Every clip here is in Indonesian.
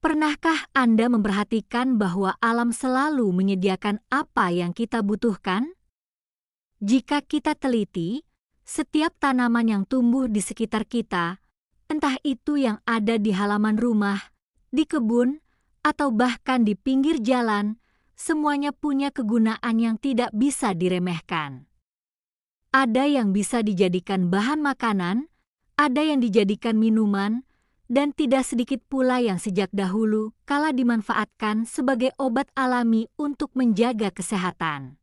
Pernahkah Anda memperhatikan bahwa alam selalu menyediakan apa yang kita butuhkan? Jika kita teliti, setiap tanaman yang tumbuh di sekitar kita, entah itu yang ada di halaman rumah, di kebun, atau bahkan di pinggir jalan, semuanya punya kegunaan yang tidak bisa diremehkan. Ada yang bisa dijadikan bahan makanan, ada yang dijadikan minuman, dan tidak sedikit pula yang sejak dahulu kala dimanfaatkan sebagai obat alami untuk menjaga kesehatan.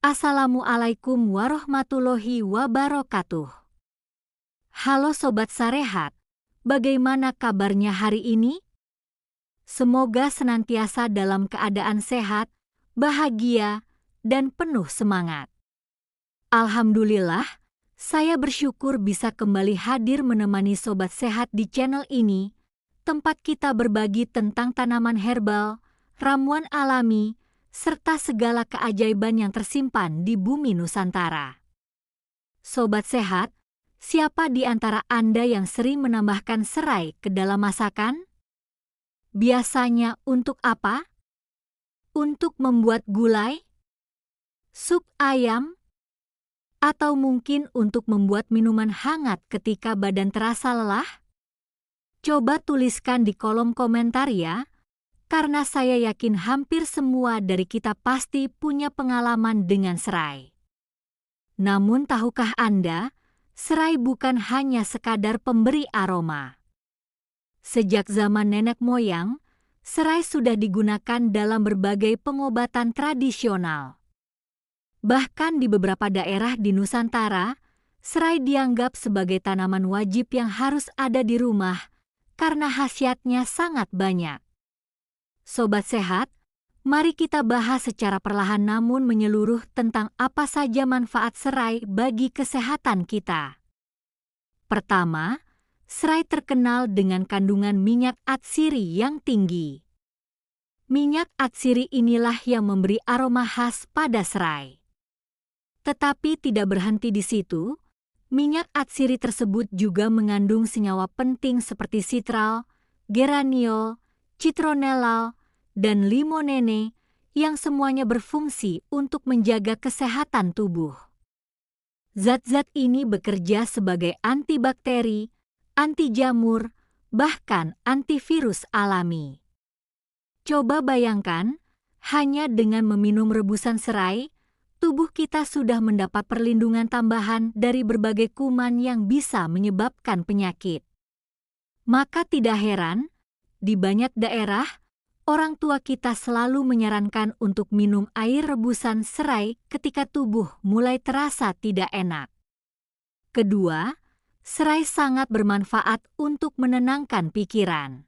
Assalamualaikum warahmatullahi wabarakatuh. Halo Sobat Sarehat, bagaimana kabarnya hari ini? Semoga senantiasa dalam keadaan sehat, bahagia, dan penuh semangat. Alhamdulillah, saya bersyukur bisa kembali hadir menemani Sobat Sehat di channel ini, tempat kita berbagi tentang tanaman herbal, ramuan alami, serta segala keajaiban yang tersimpan di bumi Nusantara. Sobat Sehat, siapa di antara Anda yang sering menambahkan serai ke dalam masakan? Biasanya untuk apa? Untuk membuat gulai, sup ayam, atau mungkin untuk membuat minuman hangat ketika badan terasa lelah? Coba tuliskan di kolom komentar ya, karena saya yakin hampir semua dari kita pasti punya pengalaman dengan serai. Namun tahukah Anda, serai bukan hanya sekadar pemberi aroma. Sejak zaman nenek moyang, serai sudah digunakan dalam berbagai pengobatan tradisional. Bahkan di beberapa daerah di Nusantara, serai dianggap sebagai tanaman wajib yang harus ada di rumah karena khasiatnya sangat banyak. Sobat Sehat, mari kita bahas secara perlahan namun menyeluruh tentang apa saja manfaat serai bagi kesehatan kita. Pertama, serai terkenal dengan kandungan minyak atsiri yang tinggi. Minyak atsiri inilah yang memberi aroma khas pada serai. Tetapi tidak berhenti di situ, minyak atsiri tersebut juga mengandung senyawa penting seperti sitral, geraniol, citronellal, dan limonene yang semuanya berfungsi untuk menjaga kesehatan tubuh. Zat-zat ini bekerja sebagai antibakteri, anti jamur, bahkan antivirus alami. Coba bayangkan, hanya dengan meminum rebusan serai, tubuh kita sudah mendapat perlindungan tambahan dari berbagai kuman yang bisa menyebabkan penyakit. Maka tidak heran, di banyak daerah, orang tua kita selalu menyarankan untuk minum air rebusan serai ketika tubuh mulai terasa tidak enak. Kedua, serai sangat bermanfaat untuk menenangkan pikiran.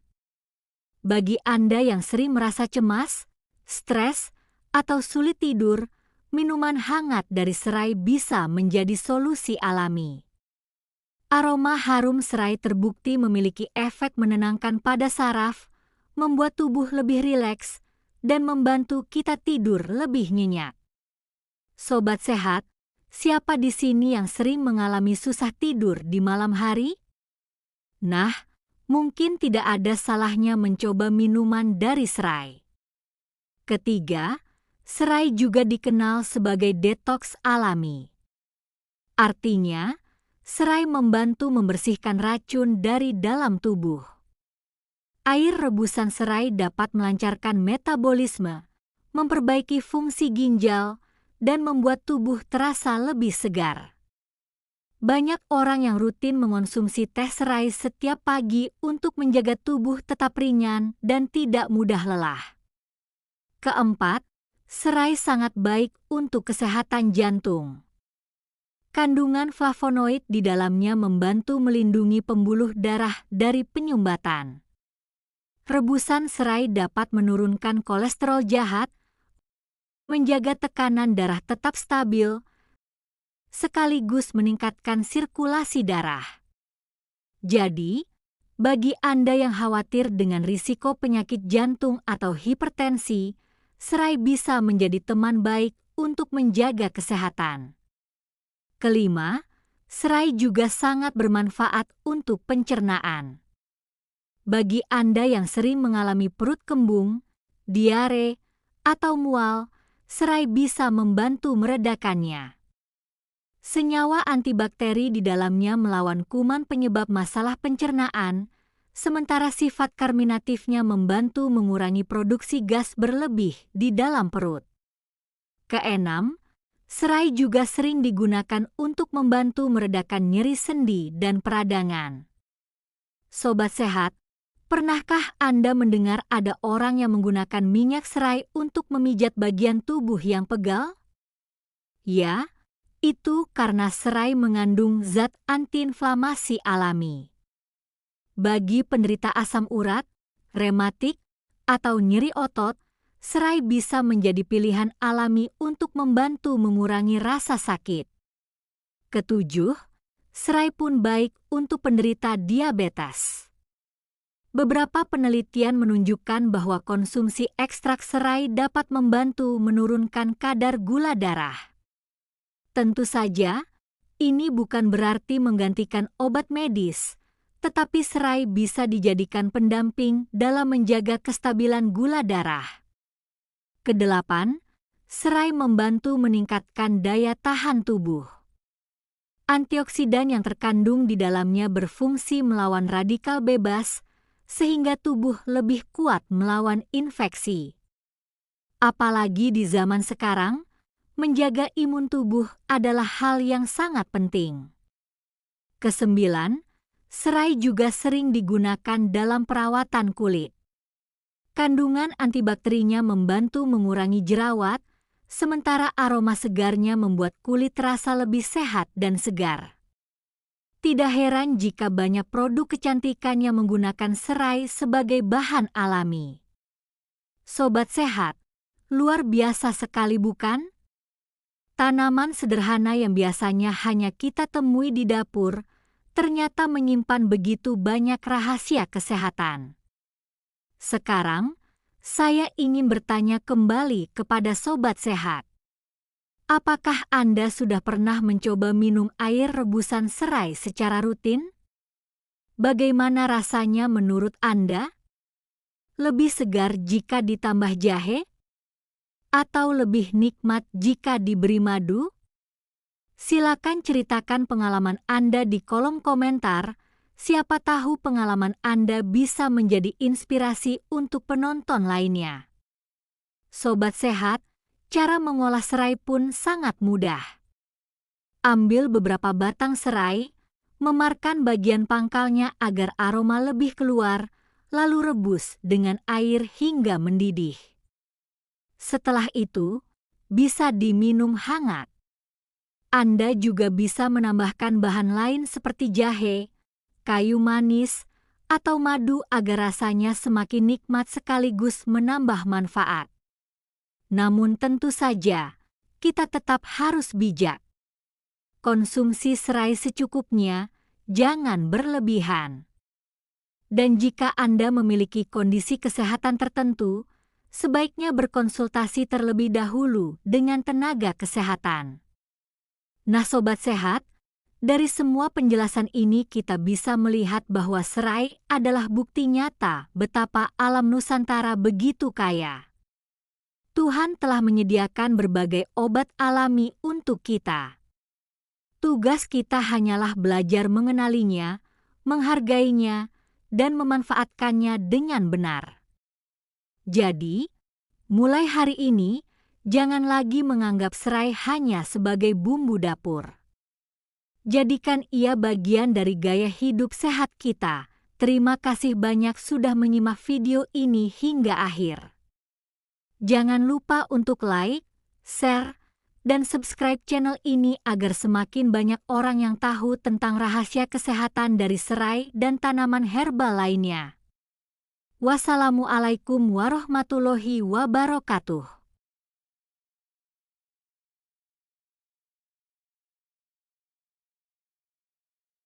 Bagi Anda yang sering merasa cemas, stres, atau sulit tidur, minuman hangat dari serai bisa menjadi solusi alami. Aroma harum serai terbukti memiliki efek menenangkan pada saraf, membuat tubuh lebih rileks, dan membantu kita tidur lebih nyenyak. Sobat Sehat, siapa di sini yang sering mengalami susah tidur di malam hari? Nah, mungkin tidak ada salahnya mencoba minuman dari serai. Ketiga, serai juga dikenal sebagai detoks alami. Artinya, serai membantu membersihkan racun dari dalam tubuh. Air rebusan serai dapat melancarkan metabolisme, memperbaiki fungsi ginjal, dan membuat tubuh terasa lebih segar. Banyak orang yang rutin mengonsumsi teh serai setiap pagi untuk menjaga tubuh tetap ringan dan tidak mudah lelah. Keempat, serai sangat baik untuk kesehatan jantung. Kandungan flavonoid di dalamnya membantu melindungi pembuluh darah dari penyumbatan. Rebusan serai dapat menurunkan kolesterol jahat, menjaga tekanan darah tetap stabil, sekaligus meningkatkan sirkulasi darah. Jadi, bagi Anda yang khawatir dengan risiko penyakit jantung atau hipertensi, serai bisa menjadi teman baik untuk menjaga kesehatan. Kelima, serai juga sangat bermanfaat untuk pencernaan. Bagi Anda yang sering mengalami perut kembung, diare, atau mual, serai bisa membantu meredakannya. Senyawa antibakteri di dalamnya melawan kuman penyebab masalah pencernaan, sementara sifat karminatifnya membantu mengurangi produksi gas berlebih di dalam perut. Keenam, serai juga sering digunakan untuk membantu meredakan nyeri sendi dan peradangan. Sobat sehat, pernahkah Anda mendengar ada orang yang menggunakan minyak serai untuk memijat bagian tubuh yang pegal? Ya, itu karena serai mengandung zat antiinflamasi alami. Bagi penderita asam urat, rematik, atau nyeri otot, serai bisa menjadi pilihan alami untuk membantu mengurangi rasa sakit. Ketujuh, serai pun baik untuk penderita diabetes. Beberapa penelitian menunjukkan bahwa konsumsi ekstrak serai dapat membantu menurunkan kadar gula darah. Tentu saja, ini bukan berarti menggantikan obat medis, tetapi serai bisa dijadikan pendamping dalam menjaga kestabilan gula darah. Kedelapan, serai membantu meningkatkan daya tahan tubuh. Antioksidan yang terkandung di dalamnya berfungsi melawan radikal bebas, sehingga tubuh lebih kuat melawan infeksi. Apalagi di zaman sekarang, menjaga imun tubuh adalah hal yang sangat penting. Kesembilan, serai juga sering digunakan dalam perawatan kulit. Kandungan antibakterinya membantu mengurangi jerawat, sementara aroma segarnya membuat kulit terasa lebih sehat dan segar. Tidak heran jika banyak produk kecantikan yang menggunakan serai sebagai bahan alami. Sobat sehat, luar biasa sekali bukan? Tanaman sederhana yang biasanya hanya kita temui di dapur, ternyata menyimpan begitu banyak rahasia kesehatan. Sekarang, saya ingin bertanya kembali kepada sobat sehat. Apakah Anda sudah pernah mencoba minum air rebusan serai secara rutin? Bagaimana rasanya menurut Anda? Lebih segar jika ditambah jahe? Atau lebih nikmat jika diberi madu? Silakan ceritakan pengalaman Anda di kolom komentar. Siapa tahu pengalaman Anda bisa menjadi inspirasi untuk penonton lainnya. Sobat sehat, cara mengolah serai pun sangat mudah. Ambil beberapa batang serai, memarkan bagian pangkalnya agar aroma lebih keluar, lalu rebus dengan air hingga mendidih. Setelah itu, bisa diminum hangat. Anda juga bisa menambahkan bahan lain seperti jahe, kayu manis, atau madu agar rasanya semakin nikmat sekaligus menambah manfaat. Namun tentu saja, kita tetap harus bijak. Konsumsi serai secukupnya, jangan berlebihan. Dan jika Anda memiliki kondisi kesehatan tertentu, sebaiknya berkonsultasi terlebih dahulu dengan tenaga kesehatan. Nah sobat sehat, dari semua penjelasan ini kita bisa melihat bahwa serai adalah bukti nyata betapa alam Nusantara begitu kaya. Tuhan telah menyediakan berbagai obat alami untuk kita. Tugas kita hanyalah belajar mengenalinya, menghargainya, dan memanfaatkannya dengan benar. Jadi, mulai hari ini, jangan lagi menganggap serai hanya sebagai bumbu dapur. Jadikan ia bagian dari gaya hidup sehat kita. Terima kasih banyak sudah menyimak video ini hingga akhir. Jangan lupa untuk like, share, dan subscribe channel ini agar semakin banyak orang yang tahu tentang rahasia kesehatan dari serai dan tanaman herbal lainnya. Wassalamualaikum warahmatullahi wabarakatuh.